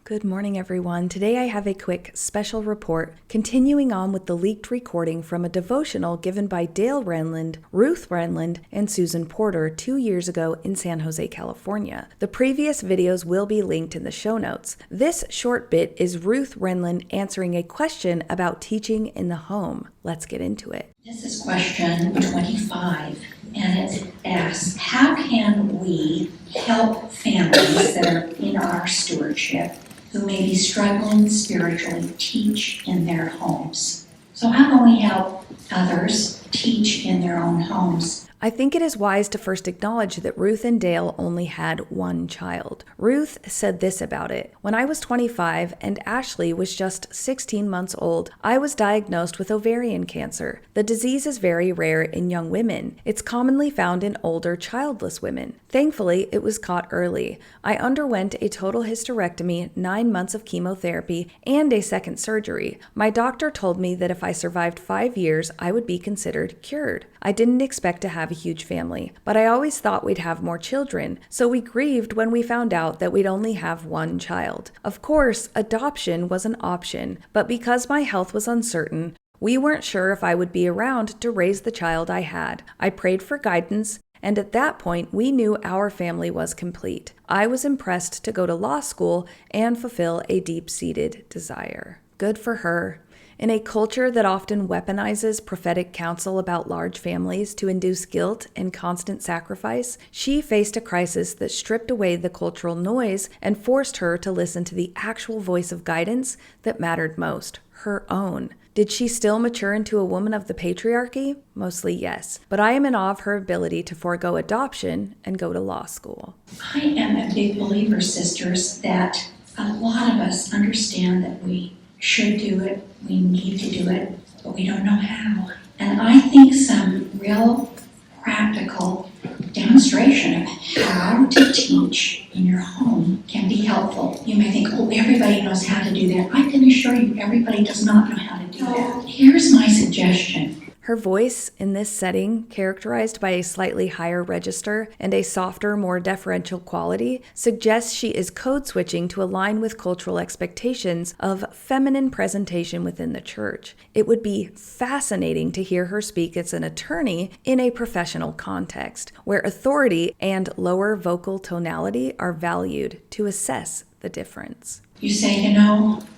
Good morning, everyone. Today I have a quick special report continuing on with the leaked recording from a devotional given by Dale Renland, Ruth Renland, and Susan Porter 2 years ago in San Jose, California. The previous videos will be linked in the show notes. This short bit is Ruth Renland answering a question about teaching in the home. Let's get into it. This is question 25, and it asks, how can we help families that are in our stewardship who may be struggling spiritually teach in their homes? So how can we help others teach in their own homes? I think it is wise to first acknowledge that Ruth and Dale only had one child. Ruth said this about it: "When I was 25 and Ashley was just 16 months old, I was diagnosed with ovarian cancer. The disease is very rare in young women. It's commonly found in older, childless women. Thankfully, it was caught early. I underwent a total hysterectomy, 9 months of chemotherapy, and a second surgery. My doctor told me that if I survived 5 years, I would be considered cured. I didn't expect to have a huge family, but I always thought we'd have more children, so we grieved when we found out that we'd only have one child. Of course, adoption was an option, but because my health was uncertain, we weren't sure if I would be around to raise the child I had. I prayed for guidance, and at that point, we knew our family was complete. I was impressed to go to law school and fulfill a deep-seated desire." Good for her. In a culture that often weaponizes prophetic counsel about large families to induce guilt and constant sacrifice, she faced a crisis that stripped away the cultural noise and forced her to listen to the actual voice of guidance that mattered most, her own. Did she still mature into a woman of the patriarchy? Mostly yes, but I am in awe of her ability to forego adoption and go to law school. I am a big believer, sisters, that a lot of us understand that we should do it, we need to do it, but we don't know how. And I think some real practical demonstration of how to teach in your home can be helpful. You may think, oh, everybody knows how to do that. I can assure you, everybody does not know how to do that. Here's my suggestion. Her voice in this setting, characterized by a slightly higher register and a softer, more deferential quality, suggests she is code switching to align with cultural expectations of feminine presentation within the church. It would be fascinating to hear her speak as an attorney in a professional context, where authority and lower vocal tonality are valued to assess the difference. You say,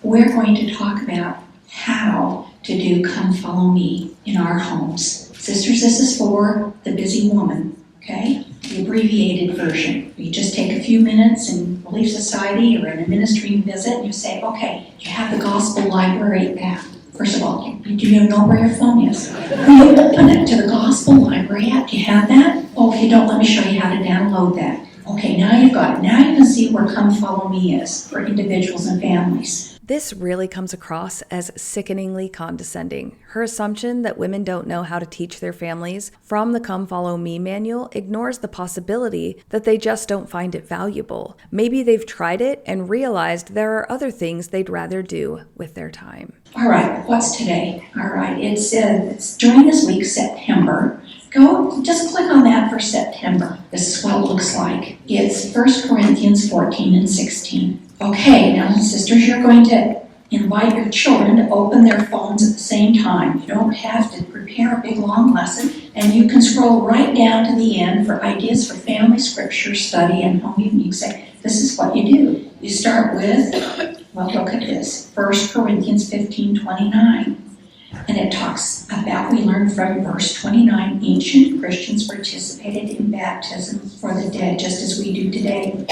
we're going to talk about how to do Come Follow Me in our homes. Sisters, this is for the busy woman, okay? The abbreviated version. You just take a few minutes in Relief Society or in a ministry visit and you say, okay, you have the gospel library app. First of all, do you know where your phone is? You open it to the gospel library app. Do you have that? Oh, if you don't, let me show you how to download that. Okay, now you've got it. Now you can see where Come Follow Me is for individuals and families. This really comes across as sickeningly condescending. Her assumption that women don't know how to teach their families from the Come Follow Me manual ignores the possibility that they just don't find it valuable. Maybe they've tried it and realized there are other things they'd rather do with their time. All right, what's today? All right, it's during this week, September. Go, just click on that for September. This is what it looks like. It's 1 Corinthians 14 and 16. Okay, now sisters, you're going to invite your children to open their phones at the same time. You don't have to prepare a big long lesson, and you can scroll right down to the end for ideas for family scripture study and home evening. You say, this is what you do. You start with, well, look at this, 1 Corinthians 15:29. And it talks about, we learned from verse 29, ancient Christians participated in baptism for the dead, just as we do today.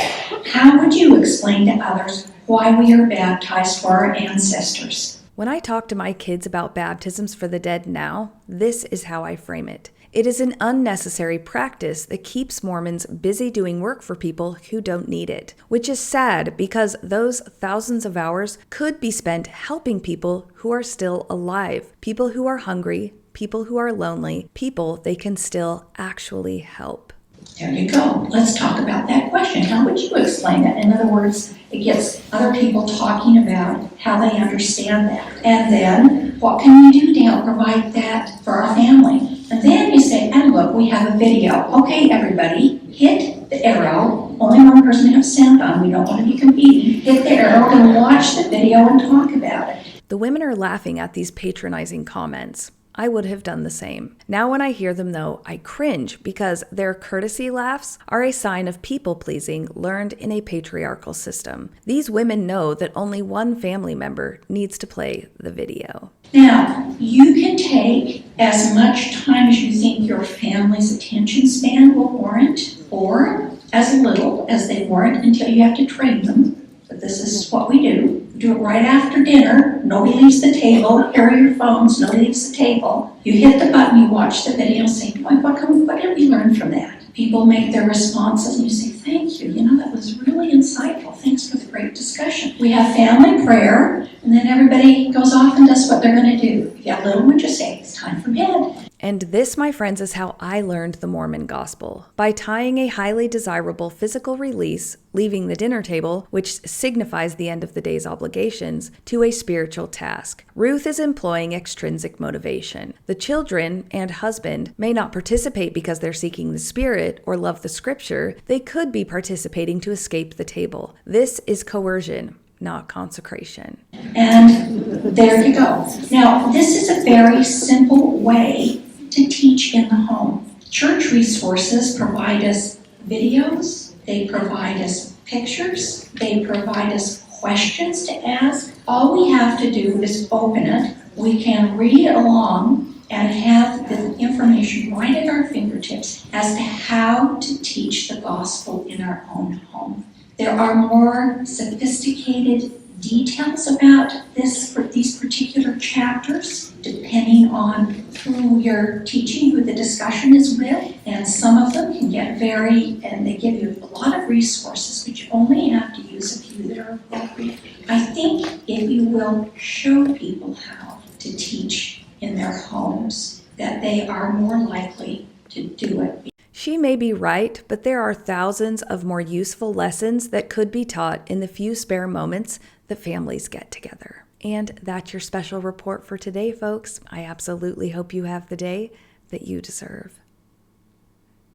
How would you explain to others why we are baptized for our ancestors? When I talk to my kids about baptisms for the dead now, this is how I frame it. It is an unnecessary practice that keeps Mormons busy doing work for people who don't need it, which is sad because those thousands of hours could be spent helping people who are still alive, people who are hungry, people who are lonely, people they can still actually help. There you go. Let's talk about that question. How would you explain that? In other words, it gets other people talking about how they understand that. And then, what can we do to help provide that for our family? And then you say, and look, we have a video. Okay, everybody, hit the arrow only one person has sound on. We don't want to be competing. Hit the arrow and watch the video and talk about it. The women are laughing at these patronizing comments. I would have done the same. Now when I hear them though, I cringe because their courtesy laughs are a sign of people-pleasing learned in a patriarchal system. These women know that only one family member needs to play the video. Now, you can take as much time as you think your family's attention span will warrant, or as little as they warrant until you have to train them. But this is what we do. Do it right after dinner. Nobody leaves the table. Here are your phones. Nobody leaves the table. You hit the button, you watch the video, say, boy, what did we learn from that? People make their responses and you say, thank you. That was really insightful. Thanks for the great discussion. We have family prayer, and then everybody goes off and does what they're going to do. If you have little ones, just say, it's time for bed. And this, my friends, is how I learned the Mormon gospel. By tying a highly desirable physical release, leaving the dinner table, which signifies the end of the day's obligations, to a spiritual task. Ruth is employing extrinsic motivation. The children and husband may not participate because they're seeking the Spirit or love the Scripture. They could be participating to escape the table. This is coercion, not consecration. And there you go. Now, this is a very simple way to teach in the home. Church resources provide us videos, they provide us pictures, they provide us questions to ask. All we have to do is open it. We can read it along and have the information right at our fingertips as to how to teach the gospel in our own home. There are more sophisticated details about these particular chapters, depending on who you're teaching, who the discussion is with, and some of them can get and they give you a lot of resources, but you only have to use a few that are appropriate. I think if you will show people how to teach in their homes, that they are more likely to do it. She may be right, but there are thousands of more useful lessons that could be taught in the few spare moments that families get together. And that's your special report for today, folks. I absolutely hope you have the day that you deserve.